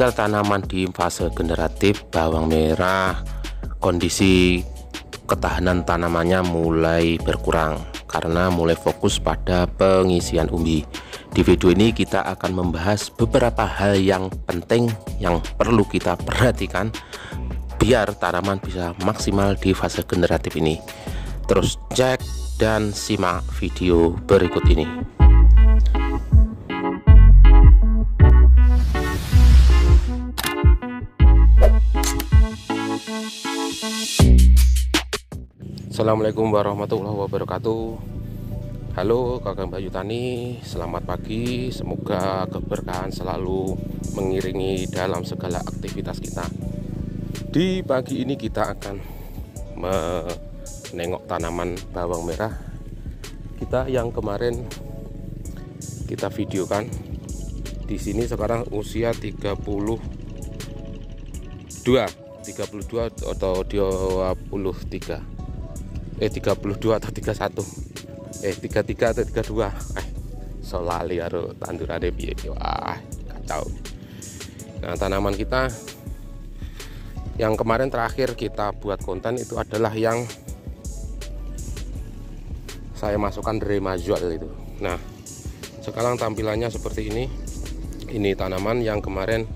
Biar tanaman di fase generatif bawang merah, kondisi ketahanan tanamannya mulai berkurang karena mulai fokus pada pengisian umbi. Di video ini kita akan membahas beberapa hal yang penting yang perlu kita perhatikan biar tanaman bisa maksimal di fase generatif ini. Terus cek dan simak video berikut ini. Assalamualaikum warahmatullahi wabarakatuh. Halo kakak Bayu Tani, selamat pagi. Semoga keberkahan selalu mengiringi dalam segala aktivitas kita. Di pagi ini kita akan menengok tanaman bawang merah kita yang kemarin kita videokan. Di sini sekarang usia 32 atau 23. 32 atau 31, 33 atau 32, solali aduh tandurane piye, wah kacau. Nah, tanaman kita yang kemarin terakhir kita buat konten itu adalah yang saya masukkan Remazol itu. Nah, sekarang tampilannya seperti ini. Ini tanaman yang kemarin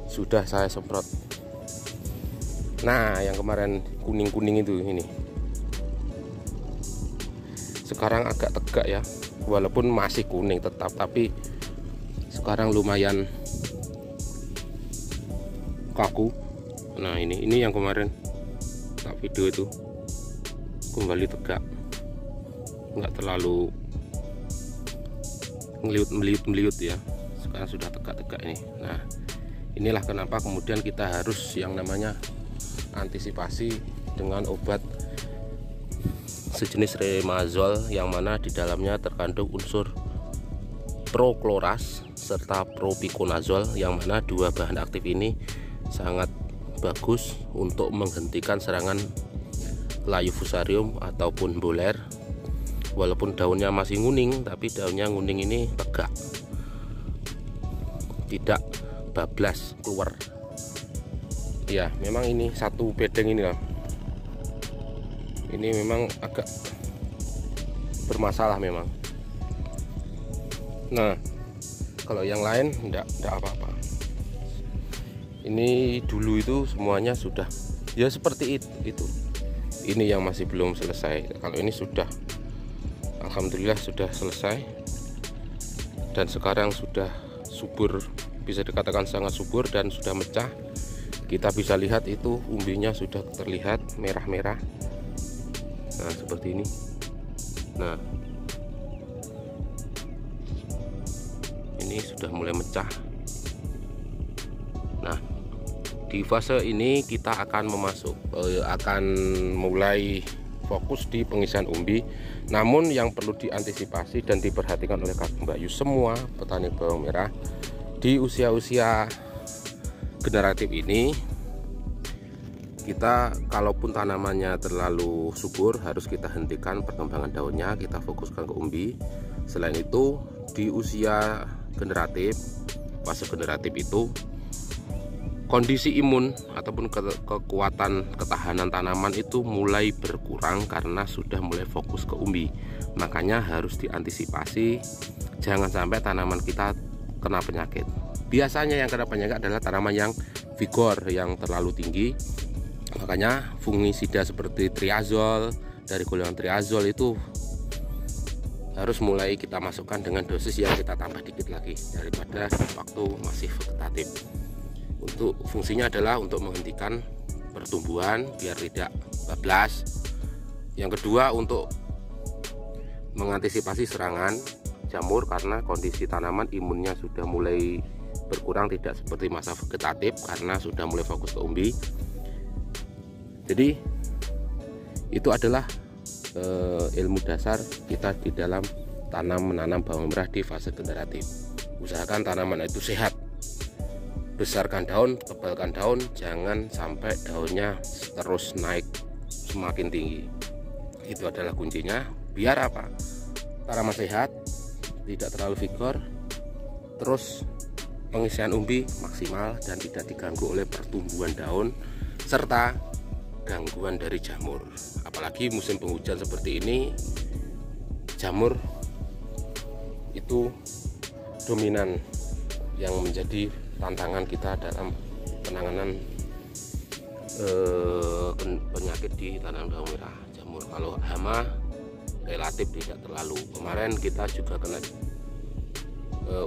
sudah saya semprot. Nah, yang kemarin kuning-kuning itu ini. Sekarang agak tegak ya, walaupun masih kuning tetap, tapi sekarang lumayan kaku. Nah, ini yang kemarin tak video itu kembali tegak, nggak terlalu meliut ya. Sekarang sudah tegak-tegak ini. Nah, inilah kenapa kemudian kita harus yang namanya antisipasi dengan obat sejenis Remazol yang mana di dalamnya terkandung unsur Prochlorase serta Propiconazole, yang mana dua bahan aktif ini sangat bagus untuk menghentikan serangan layu fusarium ataupun boler. Walaupun daunnya masih nguning, tapi daunnya nguning ini tegak, tidak bablas keluar. Ya, memang ini satu bedeng ini lah. Ini memang agak bermasalah memang. Nah, kalau yang lain enggak apa-apa. Ini dulu itu semuanya sudah ya seperti itu. Ini yang masih belum selesai. Kalau ini sudah, alhamdulillah sudah selesai. Dan sekarang sudah subur, bisa dikatakan sangat subur dan sudah mecah. Kita bisa lihat itu umbinya sudah terlihat merah-merah. Nah, seperti ini. Nah, ini sudah mulai mecah. Nah, di fase ini kita akan akan mulai fokus di pengisian umbi. Namun yang perlu diantisipasi dan diperhatikan oleh Kakak Bayu semua petani bawang merah di usia-usia generatif ini, kita kalaupun tanamannya terlalu subur harus kita hentikan perkembangan daunnya, kita fokuskan ke umbi. Selain itu di usia generatif, fase generatif itu kondisi imun ataupun kekuatan ketahanan tanaman itu mulai berkurang karena sudah mulai fokus ke umbi. Makanya harus diantisipasi jangan sampai tanaman kita kena penyakit. Biasanya yang kena penyakit adalah tanaman yang vigor yang terlalu tinggi. Makanya fungisida seperti triazol, dari golongan triazol itu harus mulai kita masukkan dengan dosis yang kita tambah dikit lagi daripada waktu masih vegetatif. Untuk fungsinya adalah untuk menghentikan pertumbuhan biar tidak bablas. Yang kedua untuk mengantisipasi serangan jamur karena kondisi tanaman imunnya sudah mulai berkurang, tidak seperti masa vegetatif karena sudah mulai fokus ke umbi. Jadi itu adalah ilmu dasar kita di dalam menanam bawang merah di fase generatif. Usahakan tanaman itu sehat, besarkan daun, tebalkan daun, jangan sampai daunnya terus naik semakin tinggi. Itu adalah kuncinya. Biar apa? Tanaman sehat, tidak terlalu vigor, terus pengisian umbi maksimal dan tidak diganggu oleh pertumbuhan daun serta gangguan dari jamur. Apalagi musim penghujan seperti ini, jamur itu dominan yang menjadi tantangan kita dalam penanganan penyakit di tanaman bawang merah jamur. Kalau hama relatif tidak terlalu. Kemarin kita juga kena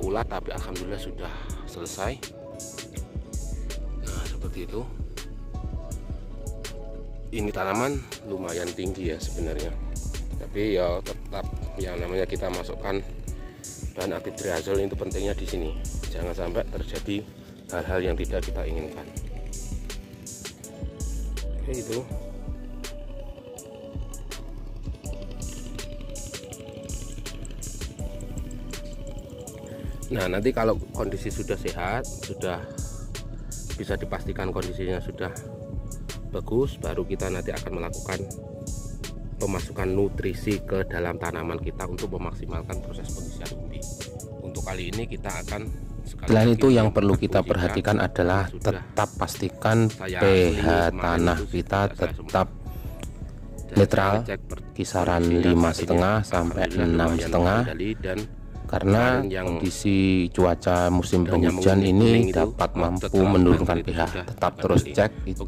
ulat, tapi alhamdulillah sudah selesai. Nah, seperti itu. Ini tanaman lumayan tinggi ya sebenarnya, tapi ya tetap yang namanya kita masukkan bahan aktif triazole itu pentingnya di sini. Jangan sampai terjadi hal-hal yang tidak kita inginkan. Oke, itu. Nah, nanti kalau kondisi sudah sehat, sudah bisa dipastikan kondisinya sudah bagus, baru kita nanti akan melakukan pemasukan nutrisi ke dalam tanaman kita untuk memaksimalkan proses pengisian umbi. Untuk kali ini kita akan selain itu yang perlu kita perhatikan adalah tetap pastikan pH tanah kita tetap netral, kisaran 5,5 sampai 6,5, karena kondisi cuaca musim penghujan ini dapat mampu menurunkan pH. Tetap terus cek itu.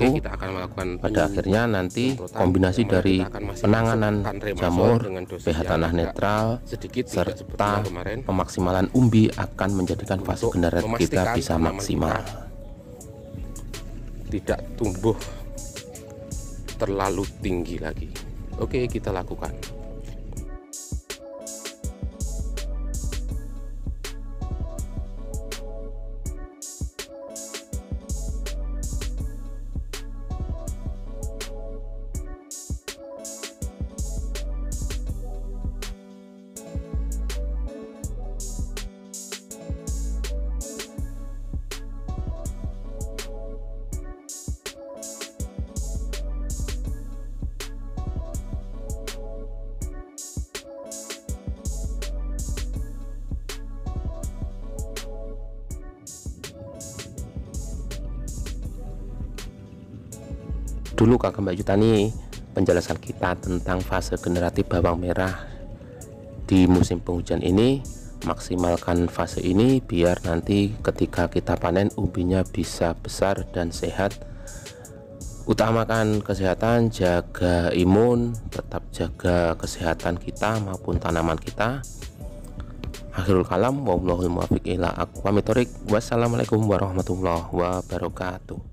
Pada akhirnya nanti kombinasi dari penanganan jamur, pH tanah netral, serta pemaksimalan umbi akan menjadikan fase generatif kita bisa maksimal. Tidak tumbuh terlalu tinggi lagi. Oke, kita lakukan. Dulu Kakak Mbak Yutani penjelasan kita tentang fase generatif bawang merah di musim penghujan ini. Maksimalkan fase ini biar nanti ketika kita panen umbinya bisa besar dan sehat. Utamakan kesehatan, jaga imun, tetap jaga kesehatan kita maupun tanaman kita. Akhirul kalam, wallahul muwaffiq ila aqwamit thoriq. Wassalamualaikum warahmatullahi wabarakatuh.